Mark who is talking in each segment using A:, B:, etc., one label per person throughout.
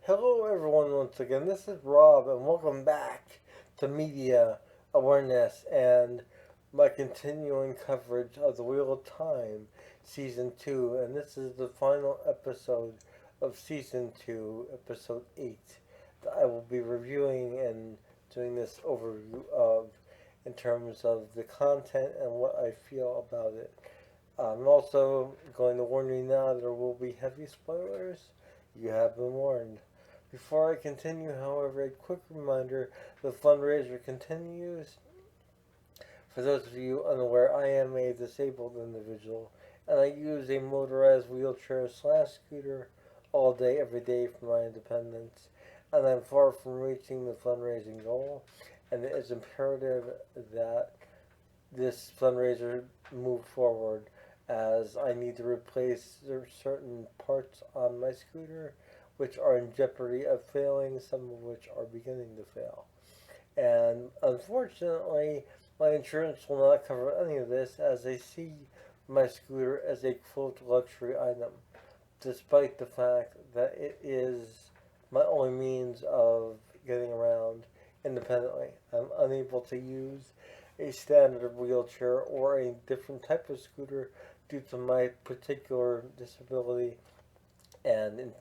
A: Hello, everyone, once again. This is Rob, and welcome back to Media Awareness and my continuing coverage of The Wheel of Time Season 2. And this is the final episode of Season 2, Episode 8, that I will be reviewing and doing this overview of in terms of the content and what I feel about it. I'm also going to warn you now there will be heavy spoilers. You have been warned. Before I continue, however, a quick reminder the fundraiser continues. For those of you unaware, I am a disabled individual and I use a motorized wheelchair slash scooter all day, every day for my independence. And I'm far from reaching the fundraising goal, and it is imperative that this fundraiser move forward as I need to replace certain parts on my scooter which are in jeopardy of failing, some of which are beginning to fail. And unfortunately, my insurance will not cover any of this as they see my scooter as a quote luxury item, despite the fact that it is my only means of getting around independently. I'm unable to use a standard wheelchair or a different type of scooter due to my particular disability and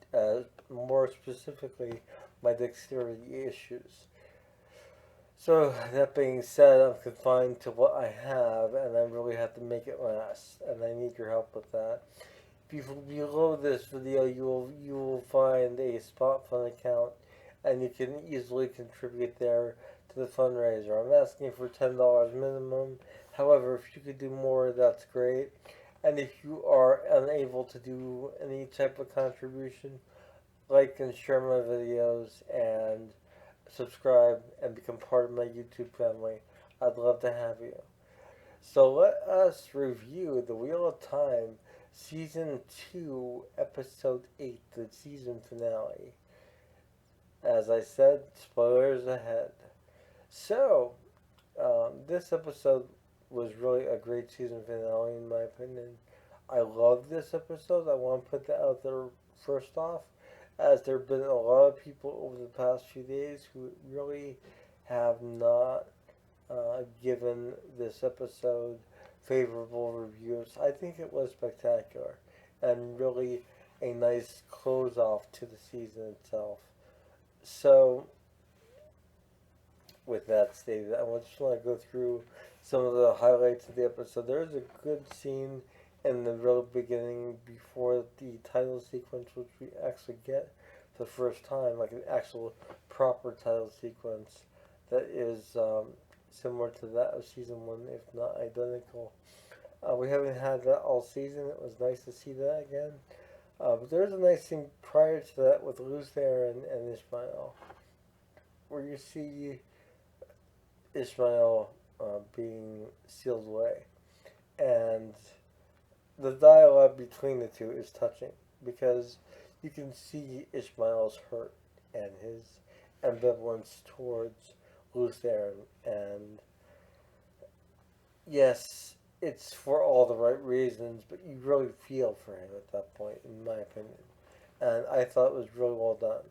A: more specifically my dexterity issues. So that being said, I'm confined to what I have, and I really have to make it last, and I need your help with that. Below this video, you will find a spot fund account, and you can easily contribute there to the fundraiser. I'm asking for $10 minimum. However, if you could do more, that's great. And if you are unable to do any type of contribution, like and share my videos and subscribe and become part of my YouTube family. I'd love to have you. So let us review The Wheel of Time Season 2, Episode 8, the season finale. As I said, spoilers ahead. So, this episode was really a great season finale, in my opinion. I love this episode. I want to put that out there first off, as there have been a lot of people over the past few days who really have not given this episode favorable reviews. I think it was spectacular and really a nice close off to the season itself. So, with that stated, I just want to go through some of the highlights of the episode. There's a good scene in the real beginning before the title sequence, which we actually get for the first time, like an actual proper title sequence that is similar to that of season one, if not identical. We haven't had that all season. It was nice to see that again. But there's a nice scene prior to that with Luther and Ishmael, where you see Ishmael being sealed away. And the dialogue between the two is touching because you can see Ishmael's hurt and his ambivalence towards Luther. And yes, it's for all the right reasons, but you really feel for him at that point, in my opinion. And I thought it was really well done.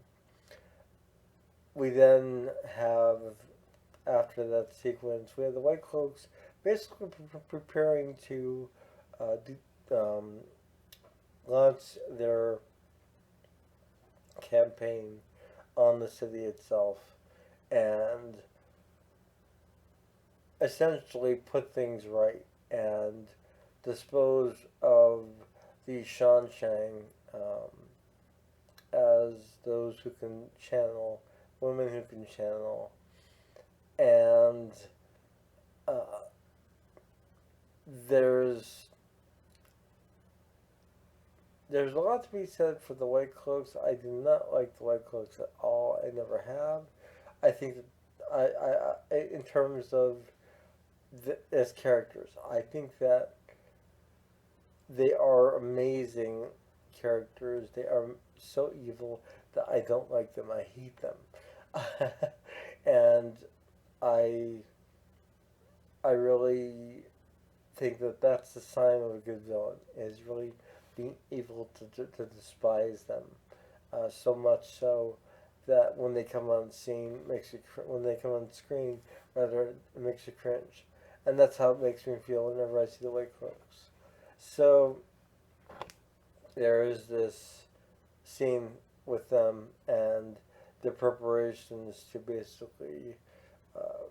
A: We then have, after that sequence, we have the White Cloaks basically preparing to um, launch their campaign on the city itself and essentially put things right and dispose of the Shanshang as those who can channel, women who can channel, and uh, there's there's a lot to be said for the White Cloaks. I do not like the White Cloaks at all. I never have. I think that in terms of as characters, I think that they are amazing characters. They are so evil that I don't like them. I hate them, and I I really think that that's the sign of a good villain is really being able to despise them. so much so that when they come on scene, when they come on screen, rather, it makes you cringe, and that's how it makes me feel whenever I see the White Cloaks. So there is this scene with them and the preparations to basically, uh,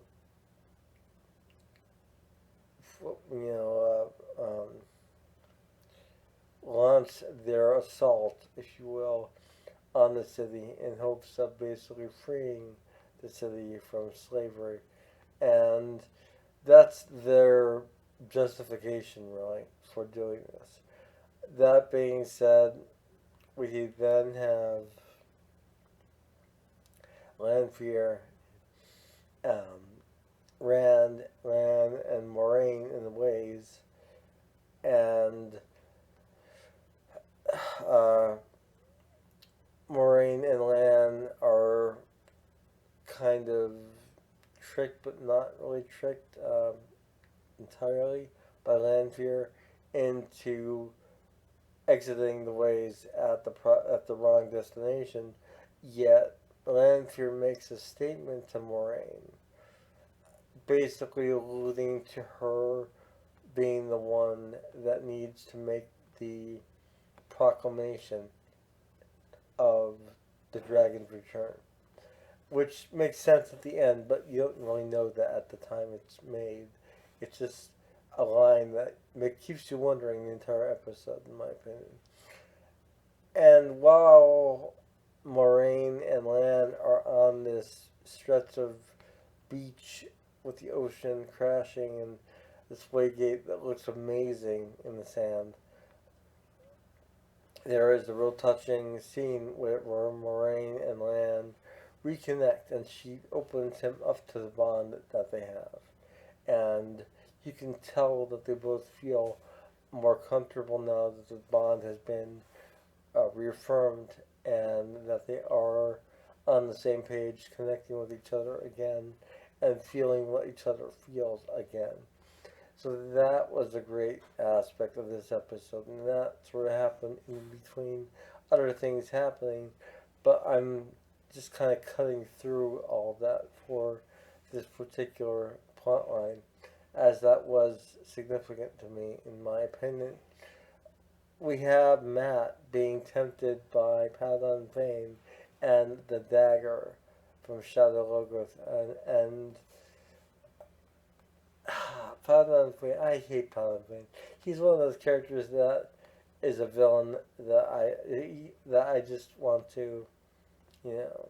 A: you know, launch their assault, if you will, on the city in hopes of basically freeing the city from slavery. And that's their justification, really, for doing this. That being said, we then have Lanfear, um, Rand, and Moraine in the ways, and uh, Moraine and Lan are kind of tricked, but not really tricked entirely by Lanfear into exiting the ways at the wrong destination. Yet Lanfear makes a statement to Moraine, basically alluding to her being the one that needs to make the proclamation of the dragon's return, which makes sense at the end, but you don't really know that at the time it's made. It's just a line that keeps you wondering the entire episode, in my opinion. And while Moraine and Lan are on this stretch of beach with the ocean crashing and this waygate that looks amazing in the sand, there is a real touching scene where Moraine and Lan reconnect, and she opens him up to the bond that they have. And you can tell that they both feel more comfortable now that the bond has been reaffirmed and that they are on the same page, connecting with each other again and feeling what each other feels again. So that was a great aspect of this episode, and that sort of happened in between other things happening, but I'm just kind of cutting through all of that for this particular plot line, as that was significant to me, in my opinion. We have Mat being tempted by Padon Vane and the dagger from Shadow Logoth, and Padon Vane. I hate Padon Vane. He's one of those characters that is a villain that I just want to, you know.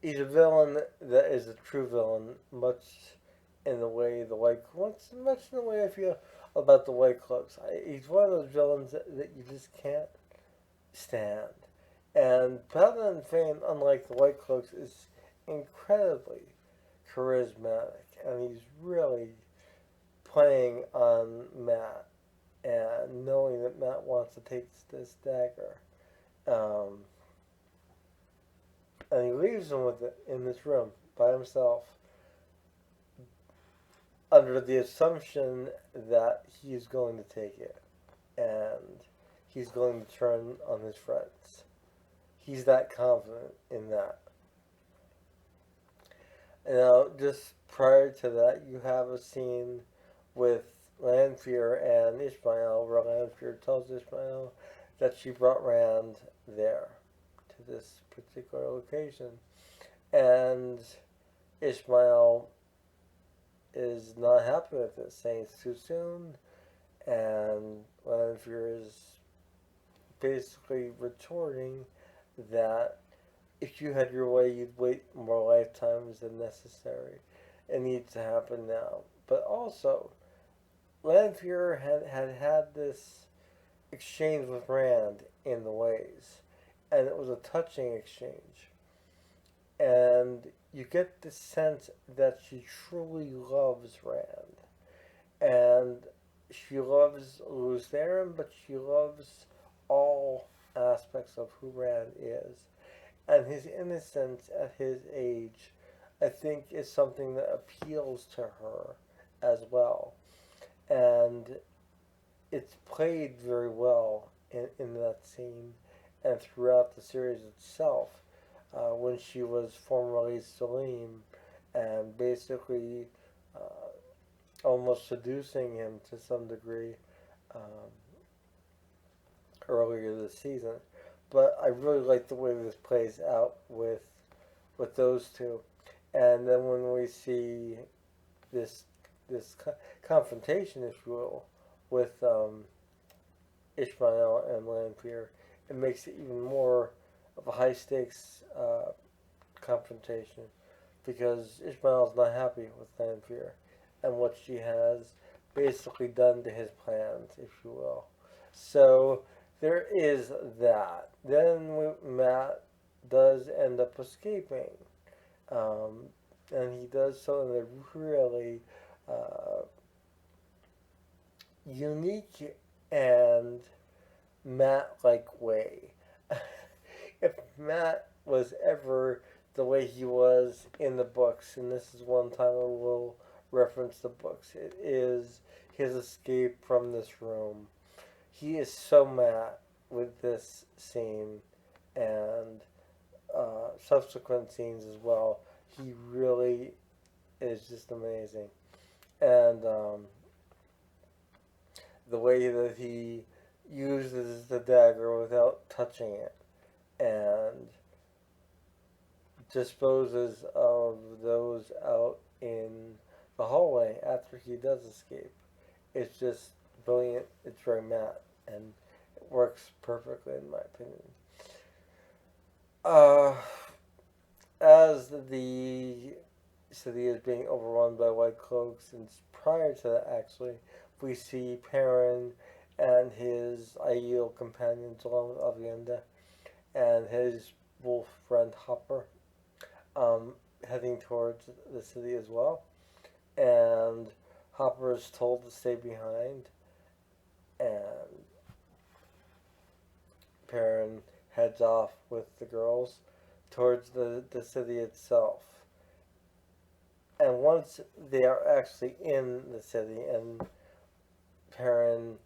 A: He's a villain that is a true villain, much in the way the White much in the way I feel about the White Cloaks. He's one of those villains that you just can't stand. And Paladin Fane, unlike the White Cloaks, is incredibly charismatic, and he's really playing on Mat and knowing that Mat wants to take this dagger. Um, and he leaves him with it in this room by himself under the assumption that he's going to take it and he's going to turn on his friends. He's that confident in that. Now, just prior to that, you have a scene with Lanfear and Ishmael, where Lanfear tells Ishmael that she brought Rand there to this particular location, and Ishmael is not happy with it, saying it's too soon, and Lanfear is basically retorting that if you had your way, you'd wait more lifetimes than necessary. It needs to happen now. But also, Lanfear had this exchange with Rand in the ways, and it was a touching exchange. And you get the sense that she truly loves Rand. And she loves Lutharen, but she loves all aspects of who Rand is. And his innocence at his age, I think, is something that appeals to her as well. And it's played very well in that scene. and throughout the series itself, when she was formerly Salim, and basically almost seducing him to some degree um, earlier this season. But I really like the way this plays out with those two, and then when we see this confrontation, if you will, with Ishmael and Lanfear, it makes it even more of a high stakes confrontation because Ishmael's not happy with Lanfear and what she has basically done to his plans, if you will. So there is that. Then Mat does end up escaping, um, and he does so in a really uh, unique and Mat-like way. If Mat was ever the way he was in the books, and this is one time I will reference the books, it is his escape from this room. He is so Mat with this scene and subsequent scenes as well. He really is just amazing. And the way that he uses the dagger without touching it and disposes of those out in the hallway after he does escape. It's just brilliant. It's very Mat, and it works perfectly in my opinion. Uh, as the city is being overrun by white cloaks, and prior to that, actually, we see Perrin and his Aiel companions, along with Avienda, and his wolf friend Hopper, um, heading towards the city as well. And Hopper is told to stay behind, and Perrin heads off with the girls towards the city itself. And once they are actually in the city and Perrin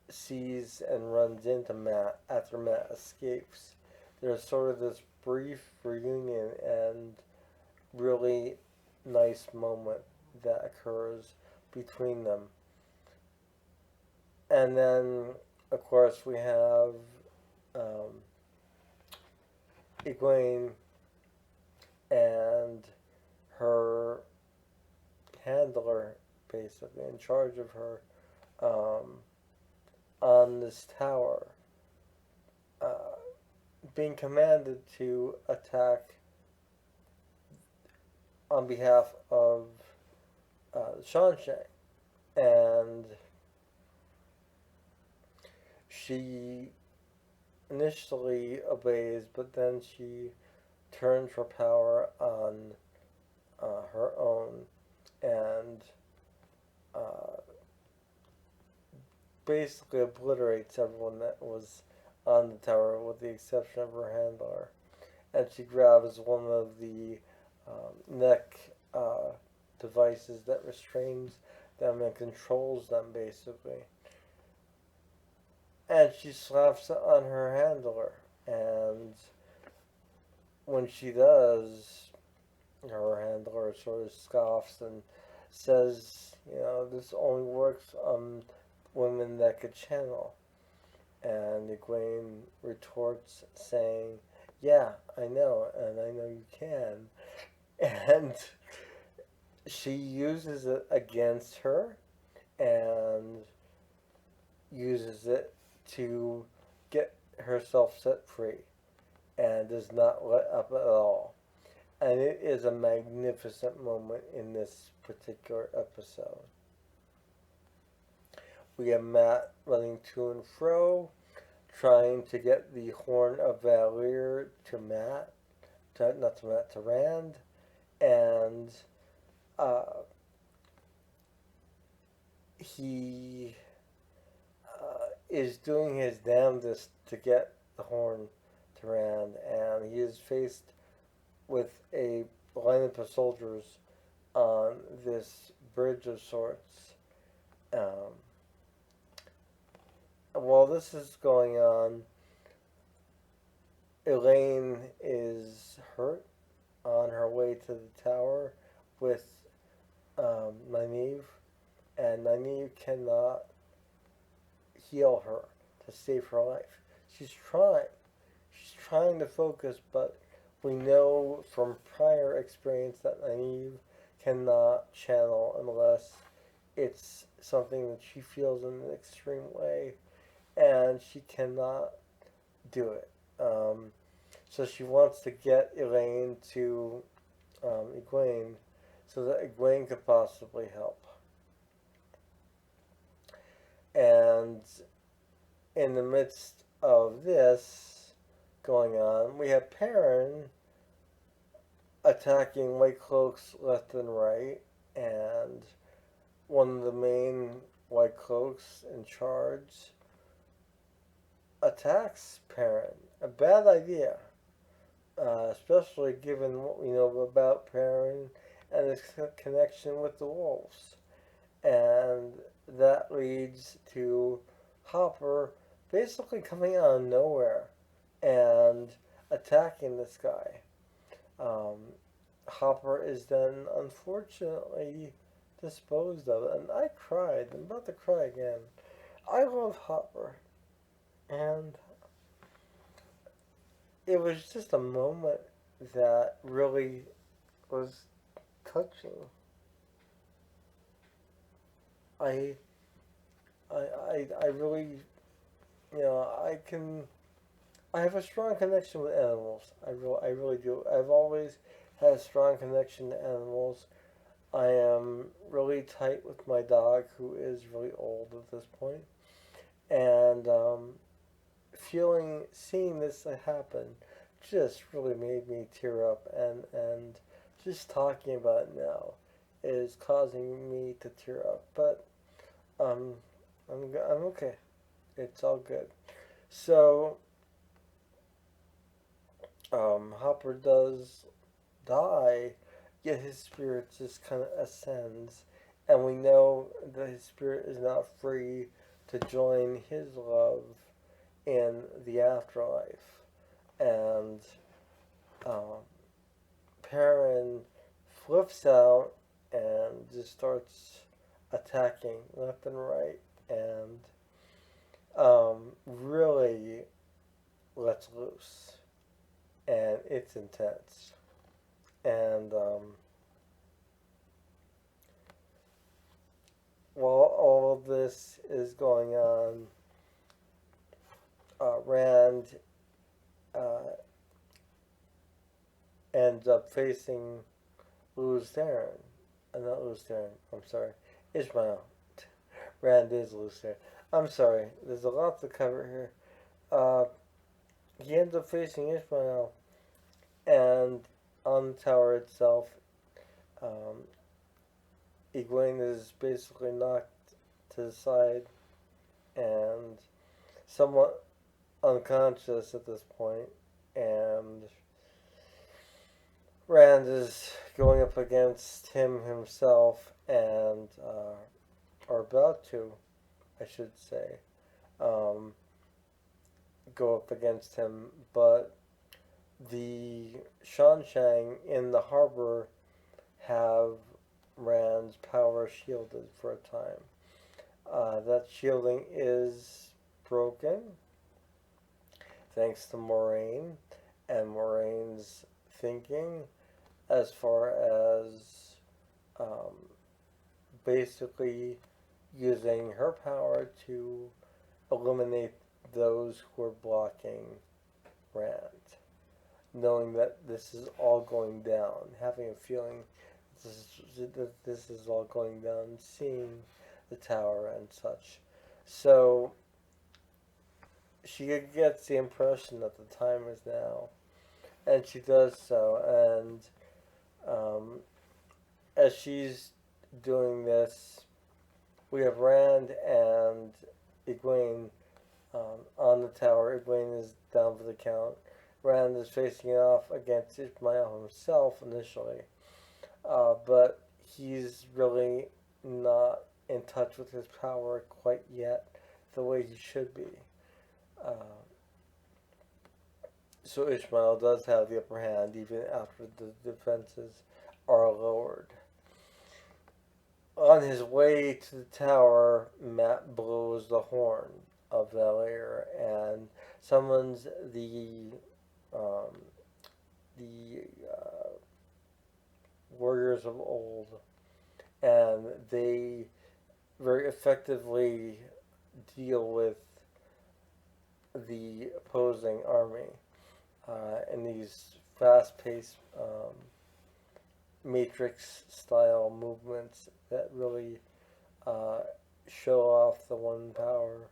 A: sees and runs into Mat after Mat escapes, there's sort of this brief reunion and really nice moment that occurs between them. And then, of course, we have um, Egwene and her handler, basically, in charge of her um, on this tower, uh, being commanded to attack on behalf of Shanshe. And she initially obeys, but then she turns her power on her own and uh, basically obliterates everyone that was on the tower with the exception of her handler. And she grabs one of the neck devices that restrains them and controls them basically. And she slaps it on her handler. And when she does, her handler sort of scoffs and says, this only works on women that could channel. And Egwene retorts saying, yeah, I know, and I know you can. And she uses it against her and uses it to get herself set free and does not let up at all. And it is a magnificent moment in this particular episode. We have Mat running to and fro, trying to get the Horn of Valere to Mat, not to Mat, to Rand, and he is doing his damnedest to get the horn to Rand, and he is faced with a lineup of soldiers on this bridge of sorts. While this is going on, Elaine is hurt on her way to the tower with Nynaeve, and Nynaeve cannot heal her to save her life. She's trying. She's trying to focus, but we know from prior experience that Nynaeve cannot channel unless it's something that she feels in an extreme way, and she cannot do it. So she wants to get Elaine to Egwene so that Egwene could possibly help. And in the midst of this going on, we have Perrin attacking White Cloaks left and right, and one of the main White Cloaks in charge attacks Perrin. A bad idea, especially given what we know about Perrin and his connection with the wolves. And that leads to Hopper basically coming out of nowhere and attacking this guy. Hopper is then unfortunately disposed of, and I cried. I'm about to cry again. I love Hopper, and it was just a moment that really was touching. I, I really, I have a strong connection with animals. I really do. I've always had a strong connection to animals. I am really tight with my dog, who is really old at this point, and seeing this happen, just really made me tear up, and just talking about it now is causing me to tear up. But um, I'm okay. It's all good. So Hopper does die, yet his spirit just kind of ascends, and we know that his spirit is not free to join his love in the afterlife. And um, Perrin flips out and just starts attacking left and right, and really lets loose, and it's intense. And while all of this is going on, Rand uh, ends up facing Lews Therin. Not Lews Therin, I'm sorry. Ishmael. Rand is Lews Therin. I'm sorry, there's a lot to cover here. Uh, he ends up facing Ishmael, and on the tower itself, um, Egwene is basically knocked to the side and somewhat unconscious at this point, and Rand is going up against him himself, and are about to, I should say, um, go up against him, but the Shanshang in the harbor have Rand's power shielded for a time. That shielding is broken thanks to Moraine and Moraine's thinking as far as um, basically using her power to eliminate those who are blocking Rand. Knowing that this is all going down, having a feeling that this is all going down, seeing the tower and such. So she gets the impression that the time is now, and she does so. And as she's doing this, we have Rand and Egwene on the tower. Egwene is down for the count. Rand is facing off against Ishmael himself initially, but he's really not in touch with his power quite yet the way he should be. Uh, So Ishmael does have the upper hand even after the defenses are lowered. On his way to the tower, Matt blows the horn of Valair and summons um, the warriors of old, and they very effectively deal with the opposing army in these fast-paced matrix-style movements that really uh, show off the one power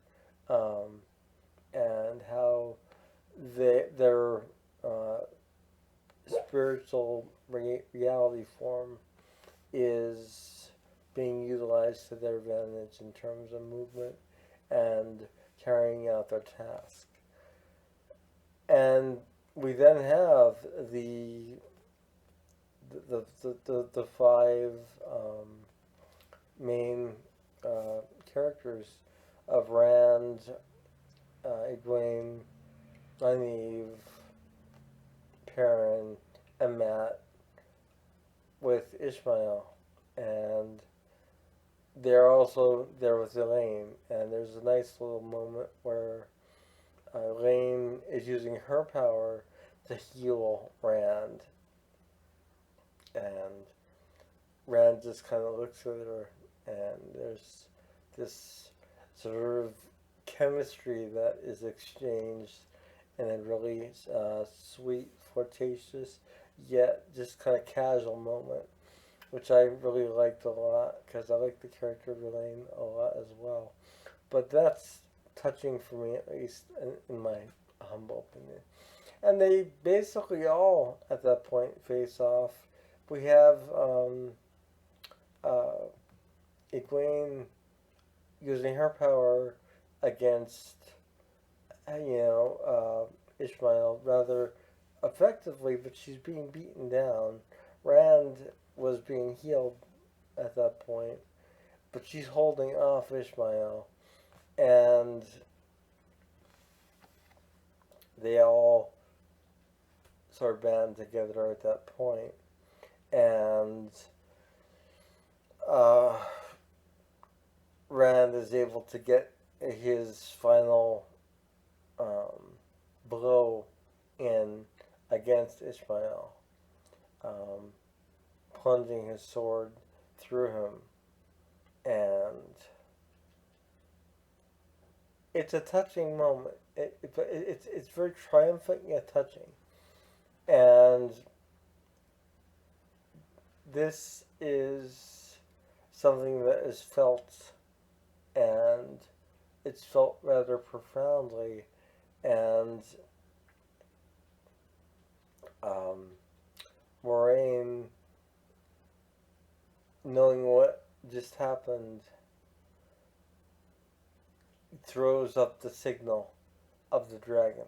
A: um, and how their uh, spiritual reality form is being utilized to their advantage in terms of movement and carrying out their task. And we then have the five main characters of Rand, Egwene, Nynaeve, Perrin, and Mat with Ishmael, and they're also there with Elaine. And there's a nice little moment where Elaine is using her power to heal Rand, and Rand just kind of looks at her, and there's this sort of chemistry that is exchanged in a really sweet, flirtatious, yet just kind of casual moment, which I really liked a lot because I like the character of Elaine a lot as well. But that's touching for me, at least in my humble opinion. And they basically all, at that point, face off. We have uh, Egwene using her power against, Ishmael rather effectively, but she's being beaten down. Rand was being healed at that point, but she's holding off Ishmael, and they all sort of band together at that point, and uh, Rand is able to get his final blow in against Ishmael, um, plunging his sword through him, and it's a touching moment. It's very triumphant yet touching, and this is something that is felt, and it's felt rather profoundly, and um, Moraine, knowing what just happened, throws up the signal of the dragon,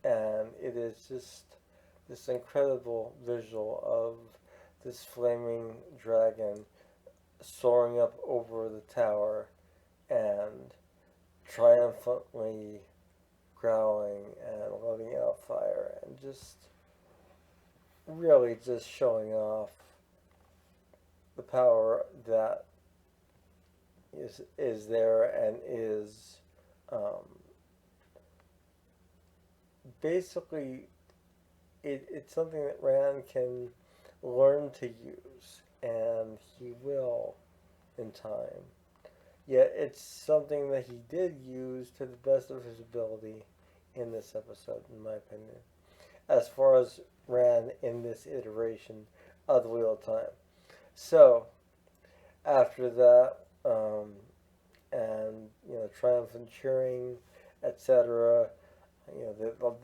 A: and it is just this incredible visual of this flaming dragon soaring up over the tower and triumphantly growling and letting out fire and just really just showing off the power that is there and is um, basically it's something that Rand can learn to use, and he will in time. Yet it's something that he did use to the best of his ability in this episode, in my opinion, as far as Rand in this iteration of the Wheel of Time. So, after that, and triumphant cheering, etc.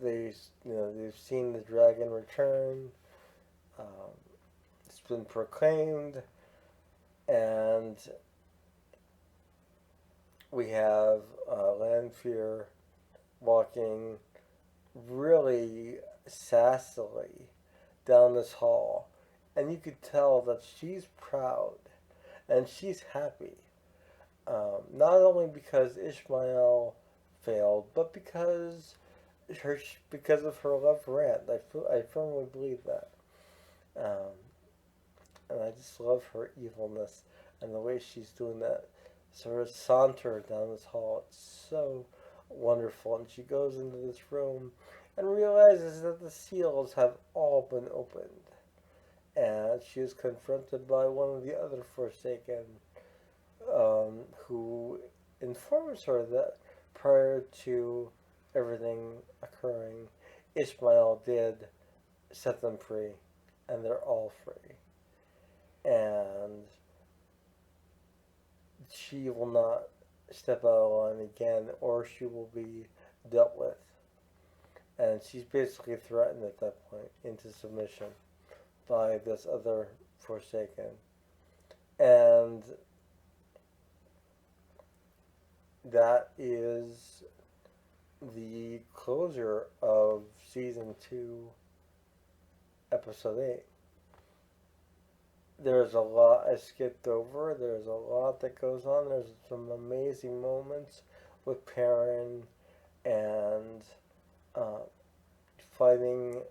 A: They've seen the dragon return. Um, it's been proclaimed, and we have Lanfear walking really sassily down this hall, and you could tell that she's proud and she's happy. Not only because Ishmael failed, but because because of her love for Ant. I firmly believe that. Um, and I just love her evilness and the way she's doing that sort of saunter down this hall. It's so wonderful. And she goes into this room and realizes that the seals have all been opened. And she is confronted by one of the other Forsaken, who informs her that prior to everything occurring, Ishmael did set them free, and they're all free. And she will not step out of line again, or she will be dealt with. And she's basically threatened at that point into submission by this other Forsaken. And that is the closure of season 2, episode 8. There's a lot I skipped over. There's a lot that goes on. There's some amazing moments with Perrin and uh, fighting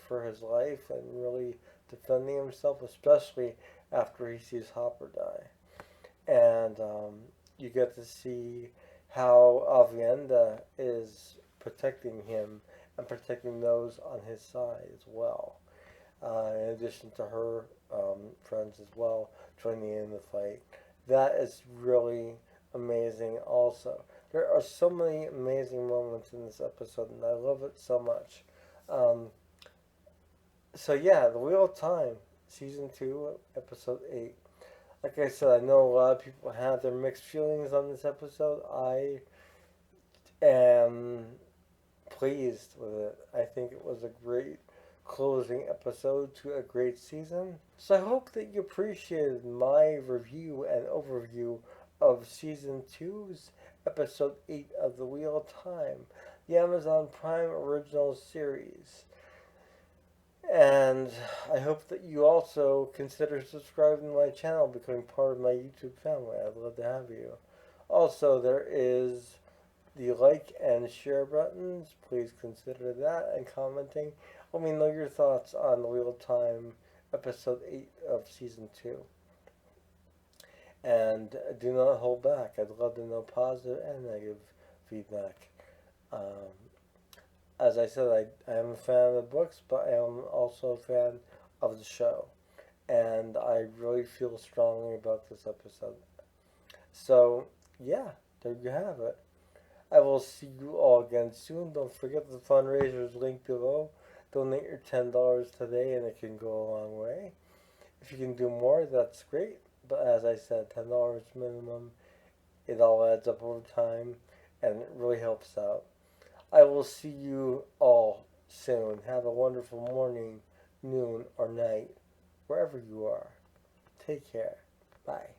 A: for his life and really defending himself, especially after he sees Hopper die. And you get to see how Avienda is protecting him and protecting those on his side as well. In addition to her friends as well joining in the fight. That is really amazing also. There are so many amazing moments in this episode and I love it so much. Um, so yeah, The Wheel of Time, Season 2, Episode 8. Like I said, I know a lot of people have their mixed feelings on this episode. I am pleased with it. I think it was a great closing episode to a great season. So I hope that you appreciated my review and overview of Season 2's Episode 8 of The Wheel of Time, the Amazon Prime original series. And I hope that you also consider subscribing to my channel, becoming part of my YouTube family. I'd love to have you. Also, there is the like and share buttons. Please consider that and commenting. Let me know your thoughts on The Wheel of Time, Episode 8 of Season 2. And do not hold back. I'd love to know positive and negative feedback. Um, as I said, I am a fan of the books, but I am also a fan of the show. And I really feel strongly about this episode. So, yeah, there you have it. I will see you all again soon. Don't forget the fundraiser is linked below. Donate your $10 today and it can go a long way. If you can do more, that's great. But as I said, $10 minimum. It all adds up over time and it really helps out. I will see you all soon. Have a wonderful morning, noon, or night, wherever you are. Take care. Bye.